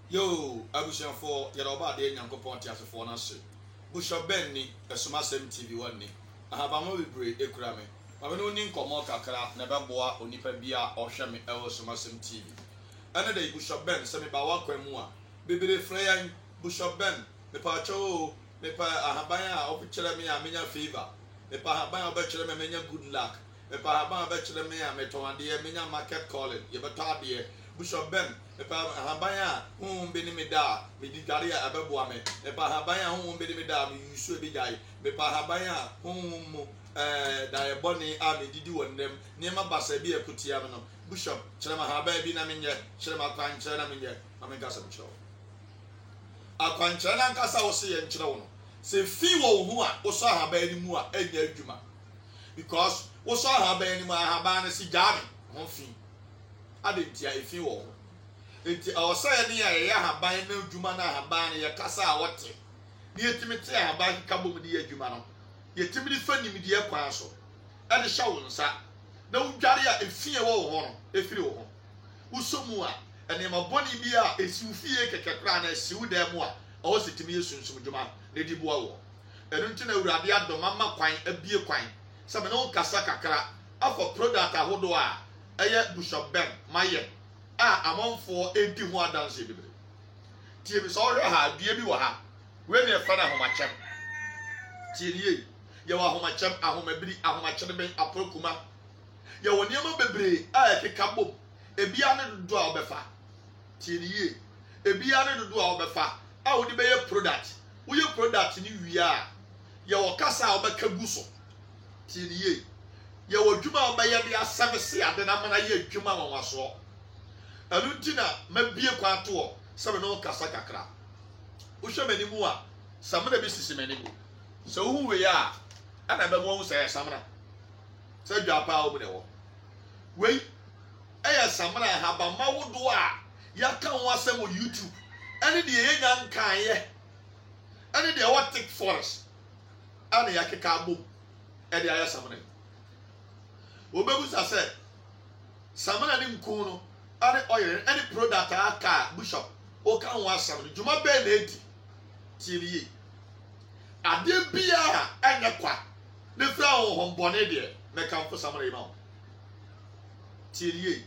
Yo, abusian for Yaroba de Yankopon Tias for Nasi. Bishop Benny, a Sumasem TV one ni. I have a movie break, a crame. I will only come out a never boa or nipa bia or shami el Sumasem TV. Another day, Bishop Ben, semi bawa kwemua. Baby Freyan, Bishop Ben, the pacho, the pa Ahabaya, or Pichelamia, Minya fever. The Pahabaya Bachelor good luck. The Pahabaya Bachelor Mia, Metoandia, Minya market calling, Yabatadia. Bishop Ben, if I have whom be me da, me did Garia Ababuame, if I have whom be me da, you should be die, if I have whom Diaboni army did you and them, near my Basabi Kutiamano, Bishop, Chelama Hababi Naminja, Chelama Kwan Chenaminja, Amengasam Chow. A Quanchana Cassa was saying Chrono, say few who are Osa Habani Mua, and Juma, because Osa Habani Habana Sigari, one fee. Adentia efi wo enti awosaya ne ya haban na adwuma na haban ya kasa awote ne yetimi te haban kabom de adwuma no yetimi de fanim de akwan so e de hya wo nsa na udware a efi wo ho no efiri wo ho usomu a ene maboni bi a esi ufie kekekra na esi uda mu a awo setimi yesunsum dwuma na di boa wo enu nti na urade adoma ma kwan abie kwan sabe na wo kasa kakra afọ product ahodo a eye Bishop Ben maye amonfo edi ho adanse bebre tie bi so hwe ha dua bi wo ha we ne fa na homachem tie ye ye wa homachem ahomabiri ahomachere ben aprokuma ye wo niam bebre ekeka bom ebia ne dodo a obefa tie ye ebia ne dodo a obefa a wo di be ye product wo ye product ni wi a ye wo kasa a obeka guso tie ye ye wo dwuma obaye de asavese ade na mana ye dwuma wanwaso anu ntina mabie kwa to o sabe no kasa kakra wo hwe manimu a samana bi sisi manimu so hu we ya ana be mo hu se samana se dwa pa o bude wo we eya samana ha ba ma wodo a ya kan ho asem o YouTube ene de ye nya nkan ye ene de what thick forest ana ya keka bom e de aya samana obebu sase samana ni nku no ani oil any product aka Bishop o kan wa sam ni juma be na edi tiriye ade bia anya kwa ne fra ho hombone de me kan fo samana ima tiriye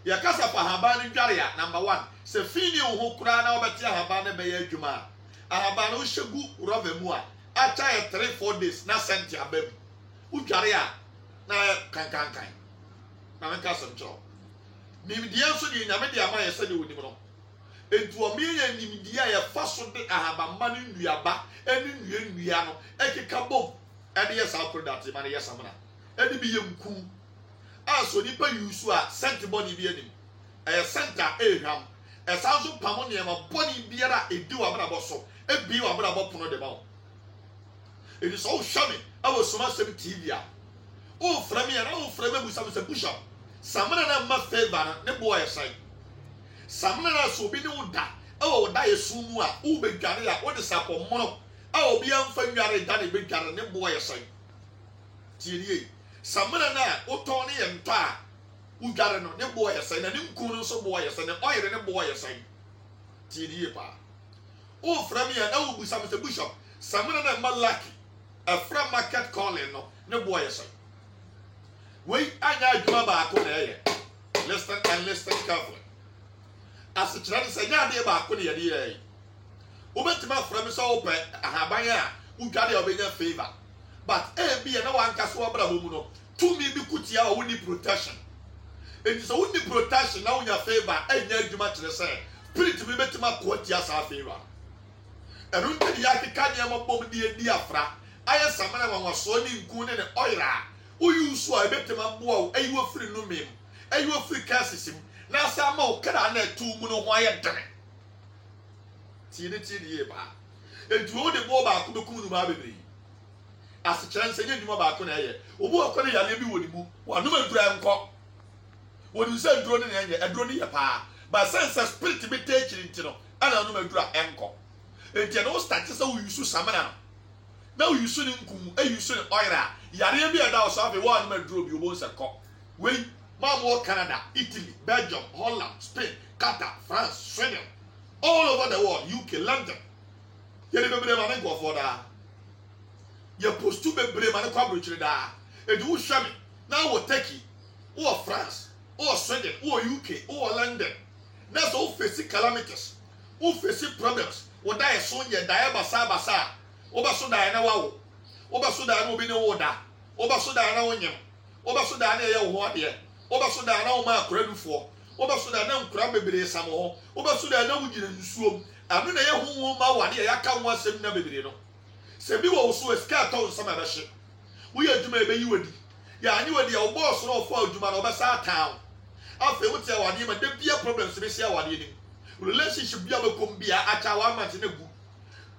ya kasa fa haba ni dware ya number 1 se fini ho kura na obeti haba ne be ya adwuma ahaba no hyegu rove mu a acha 3-4 days na senti abam udware ya na kan na men kasa mcho nimdiya so de nyame de ama yesa de wonim no entu o me ya nimdiya ya faso de ahabamma ne nnuaba eni nnua no ekeka bom e de yesa product ma ne yesa mona e de bi yemku aso nipa yusu a sent body bi anim e center ehwam e sanso pamo ne ma body biara edi wa bra boso e bi wa bra bopono de ba o it is all shame awo soma sem TV a o frame ya na o frame bu se Bishop samana na ma favor ne boy sai samana na so bi ne uda o da yesu mu a o be dware a o de sapomono a obi amfa nware da ne be dware ne boy sai tirie samana na o to ne ye nto a u dware no ne boy sai na ne nku no so boy sai ne oyere ne boy sai tirie pa o frame ya na o bu se Bishop samana na ma lucky a from market calling no ne boy sai we anya adwuma ba ko na ye listen carefully as the church say nya de ba ko na ye ye wo betima from so open ahaban a udware obenya favor but e bi na wan kaso obra bomu no to me bi kutia o ni protection and so ni protection na unya favor anya adwuma kire say spirit bi betima ko tia sa favor erun te ya ke kanya mo bom de di afra aya samana wanwaso ni nku ne oira uyu so a betema boa ayiwo firi no mem ayiwo firi kasisim na sama o kra na tu mu no ho aye dene tie ba edu o de bo ba ko bekum no ma bebere as chance nye dwuma ba ko na ye obu akọ ne yale bi woni mu wa no madura enko woni se nduro ne nye eduro ne ye pa ba sense spirit be take ntino ana no madura enko enti no start se wo yusu samana na wo yusu ne nkum ayusu ne oira yare bi ada o so afi wa no maduro bi obo se ko we Mamo Canada, Italy, Belgium, Holland, Spain, Qatar, France, Sweden. all over the world, UK, London. You remember man go for that. You post to be brave man come reach that. And you show me now what Turkey, or France, or Sweden, or UK, or London. That's all facing calamities, all facing problems. What die soon ye die basa. Oba so die na wawo. Oba so die no be no order. Oba so die na wonyem. Oba so die na ye wo ho de. Oba so die na wo ma akradufo. Oba so die na nkura bebere sam ho. Oba so die na wugire nsuom. Anu na ye hu ma wade ye aka ho asem na bebere no. Se bi wo so esika to nsam abehye. Wo ye adwuma ebe yi wadi. Ya anyi wadi ya wo boss no ofo adwuma na obesa town. Afa wo tie wade ma de bia problems be sia wade ni. Relationship bia be kom bia acha wa man na gu.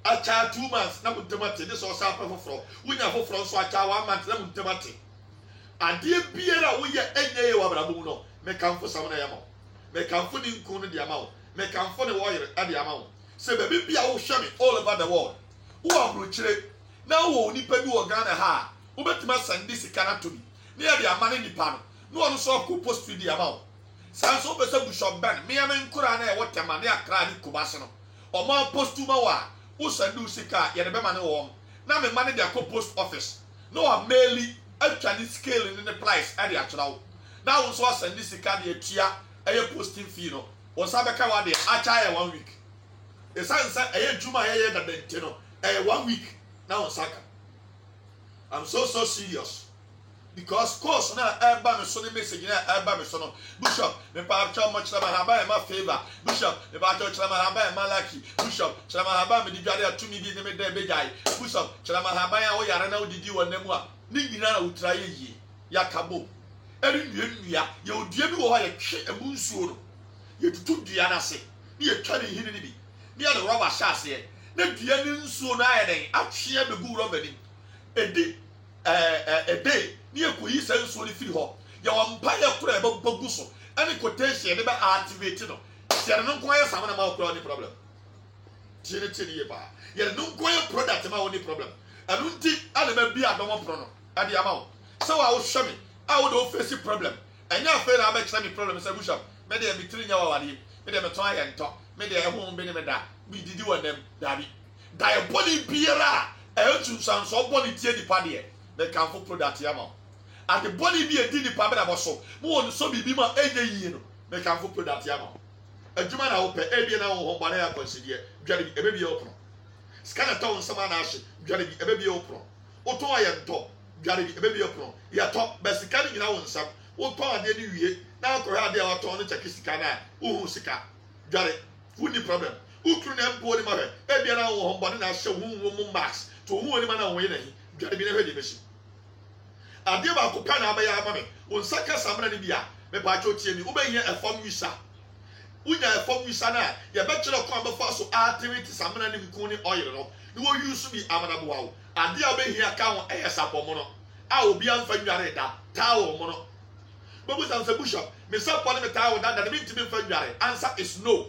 Acha 2 months na mutemate this also happen for wunya for so acha 1 month na mutemate ade biara wo ye enye wa brabo no me kanfo sam na yama me kanfo ni nku no de ama me kanfo ne wo yere ade ama se be bia wo hwe me all over the world wo abrochire na wo nipa bi wo Ghana ha wo betima sande sika na to bi ne ya de ama ne nipa no no so ko post de ama san so be se Bishop Ben me ya me nkura na e wo tema ne akra ni kubase no o ma post ma wa usandu sika ye de be mane wo na me mane de akọ post office no a maili atwa ni scale in the price e de atwa na wo so asandi sika de atua eye posting fee no wo sa be ka wa de acha ye 1 week e sansa eye juma ye da dente no 1 week na wo saka. I'm so serious because course na eba me so the message na eba me so no Bishop me pa cha mo chira mahaba e ma favor Bishop me pa cha chira mahaba e ma lucky Bishop chira mahaba me di dware atumi bi ne me da be jai Bishop chira mahaba ya wo yare na odidi wonamu a ni nyina na utra ye yi ya kabo eri nua ye odua bi wo ha ye twe emu nsuo no ye tutu dua na se ni ye twa ne hini ni bi ni ya de roba shase ye na dua ni nsuo no aye den atwe be gu roba ni edi day ni ekoyi senso ni firi ho ya wa mpa ya kura e bagu so ani quotation de ba activate no se no nko ya sam na ma kura ni problem tiri ye ba ye no nko ya product ma woni problem anu nti ale ba bi adom pro no ade ama wo so wa wo hwe me a wo do face problem enya fe na ba kira me problem say Bishop me de me tiri nya wa wade me de me ton aye nto me de ehun be ni me da bi didi wonem dabi diabolic biera e tu sanso body tie di pa de the camphor product yama at the body be a didi pabena boso mo so bibi ma enye yi no the camphor product yama adwuma na wo pe e bi na wo ho bana ya consider dware bi ebe bi opro scanner town sama na ahye dware bi ebe bi opro oto aye nto dware bi ebe bi opro ya to be sika ni nyina wo nsam oto ade ni wie na akọ ade a wato no check sika na uhu sika dware woni problem ukru na mpo ni ma he e bi na wo ho bana na ahye hu max to hu ni ma na wo ye na hi dware bi na hwe de beshi ade ba ko pa na ba ya ma me won saka samra ni bia me ba cho tie mi wo be hia efom wisa unya efom wisa na ye be kire ko abafa so activity samra ni nko ni oil no ni wo use bi amana bo wawo ade a be hia ka ho esapo mo no a obi amfa nware da tawo mo no bobu san se Bishop me sapo ni me tawo da da me ntimi mfa nware answer is no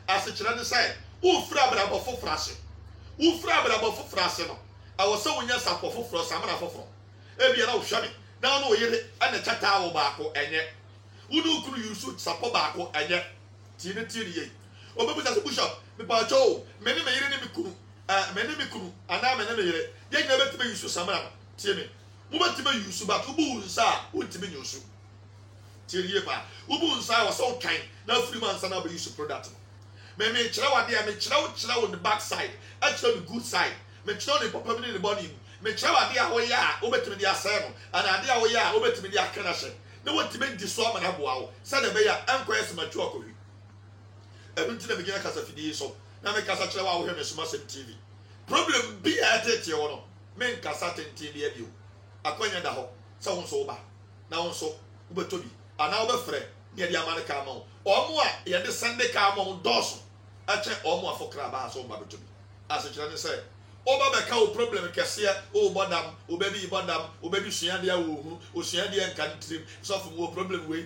as kire ni say wo fra bra bo fofrase no a wo se wonya sapo foforo samra foforo ebia na ohwame na no yere ana chata wo baako enye wonu kuru yusu sapo baako enye tiri ye obebu sa Bishop me ba cho me ne me yere ne me kuru ana me ne me yere ye nyina betibe yusu samra tie me mo betibe yusu ba ko bu nsa untibe nyusu tiri ye ba ubu nsa wo so kan na free man sana ba yusu product me kire wade a me kire wo the back side a kire the good side me kire the papa bi ne body me kire ade a wo ya obetimi dia asɛ no ana ade a wo ya obetimi dia kana hye na wotimi di so amana boa wo sɛ de be ya anko yesmatu akɔhwi ɛnu ntina me gina kasa fidie so na me kasa kire wa wo hwɛ me soma sem TV problem bi a tete wo no me nkasa tente bi abio akwanya da hɔ sɛ wo so wo ba na wo so wo betobi ana wo befrɛ ne de amane ka ma wo ɔmo a ye de sende ka ma wo dɔso akyɛ ɔmo afokra ba so ba betobi asekira ne sɛ oba beka o problem kese o bodam o bebi sua dia wo hu sua dia nkantrim so wo problem we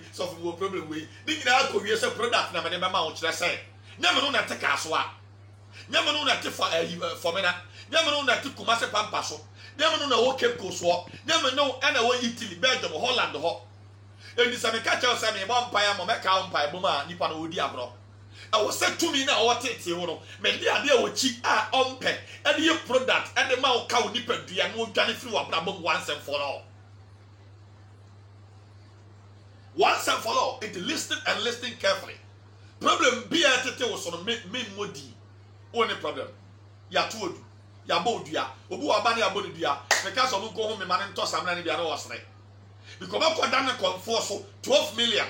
ni nyina akɔwie sɛ product na me ne bema wo kyerɛ sɛ nyame no na te ka so a nyame no na te fomena nyame no na te kumase pampa so nyame no na wo kemko so nyame no ana wo Italy Belgium Holland ho eni sɛ me ka kyerɛ sɛ me bɔ mpae mo meka mpae bom a nipa no odi abro I was said to me now what it you know me dey ade a wochi a ompe and your product and the ma ka onipa dua no dwane free wa brabom once and for all. Once and for all, it listen and listen carefully. Problem be at it was on me modi. Only problem. Ya told you. Ya bodua. Obu abani abodua. Because of go home man to some nani biara was right. Because I done a for 12 million,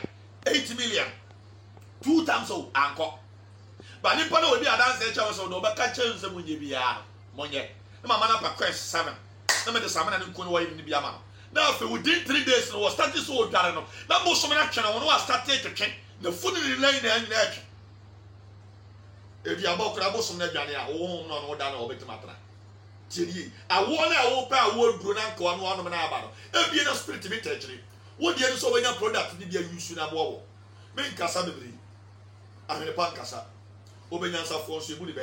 8 million, 2 times so anko. But nipa no will be a dance so no but catch them when you be a monye. No man up a quest 7. No me the salmon and couldn't wait in the biama. Now, if within 3 days, no was starting so old. Now, most of my action, I want to start taking the food in the lane and action. If you are about Crabos on the Jania, oh, no, done over to Matra. Tilly, I want to open a word Brunanco and one of an abado. If you are spirit to be touching, what you are so in your product to be a use in a war. Make Casabri. I'm in a pancasa. Open your cell phone, you would be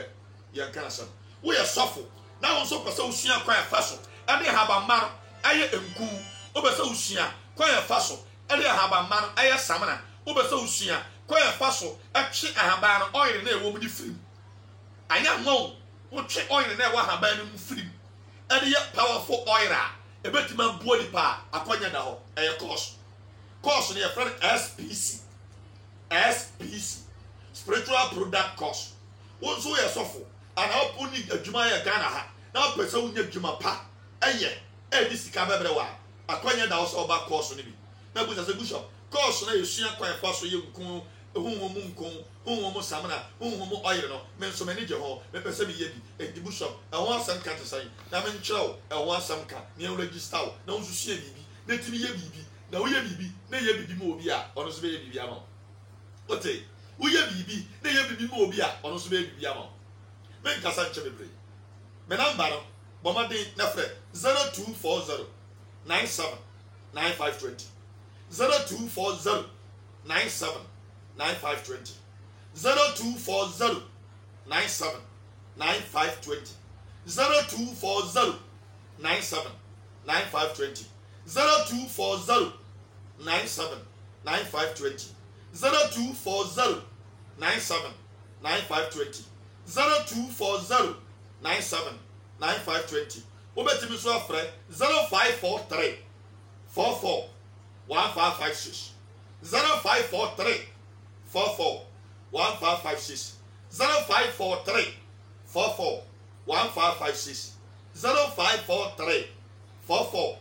young cancer. We are suffer. Now, so pursue Sia quite fast, and they have a man. Aye enku obesa usia kwaya faso ade ahaba man aye samana obesa usia kwaya faso echi ahaba no oil na ewo mu di film anya mo wo twe oil na ewo ahaba no mu film ade ye powerful oil a ebetima buo pa akonya da ho eye course ne friend SPC spiritual product course won so ye sofo ana opuni adwuma ye Ghana ha na pese unya adwuma pa eye this Cabra, Aquanya da also about course on me. Now, as a bishop, course, you see a quiet fossil, you whom Samana, whom oil, men so many Jeho, Pepper and the bishop, I want some cat to say, Naman Chow, I want some cat, near register, no to see me, let me be, now we be, nay be mobia, on us baby Biamo. What say? We be, nay be mobia, on us baby Biamo. Men Cassan Chevy. Menambaro. Bomadi Nefre 0240 97 9520 0240 97 9520 0240 97 9520 0240 97 9520 0240 97 9520 0240 97 9520 0240 97 9520. Obetimi so afre 0543 44 1556 0543 44 1556 0543 44 1556 0543 44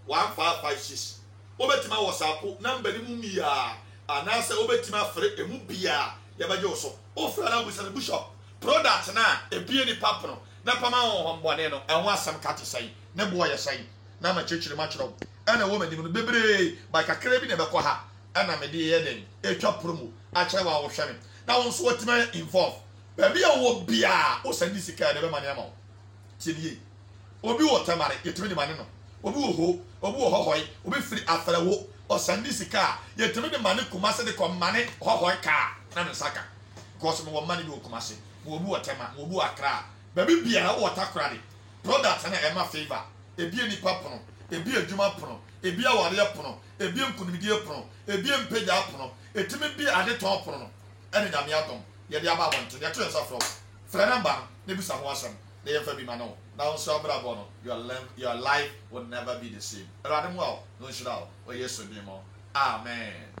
1556. Obetima WhatsApp number ni mu mia anase obetima afre emu bia yabaje oso ofra na busa bishop product na ebie ni papono na pama ho mbone no enho asam ka te sai na bo ye sai na ma chechire ma chiro ana wo manim no bebre ba kakra bi na be ko ha ana me de ye den etwa promo a kire wa wo hweme na won so otima involve ba bia wo bia o sandi sika de be mane ama tiye obi wo tamare yetimi de mane no obi wo ho obi wo hohoi obi firi afara wo o sandi sika yetimi de mane kumase de ko mane hohoi ka na me saka because me wo mane bi wo kumase mo obi wo tema mo obi wo akra baby bia water crowd product na ema favor ebi enipa pono ebi adwuma pono ebi aware pono ebi nkunimidie pono ebi mpeja pono etimi bi ade ton pono no ene nyame atom ye de aba bonto ye to yourself from friend number ne bisa ho asem na ye fa bi ma no na on so bra bo no your life will never be the same radem well no shira o yesu ni mo amen.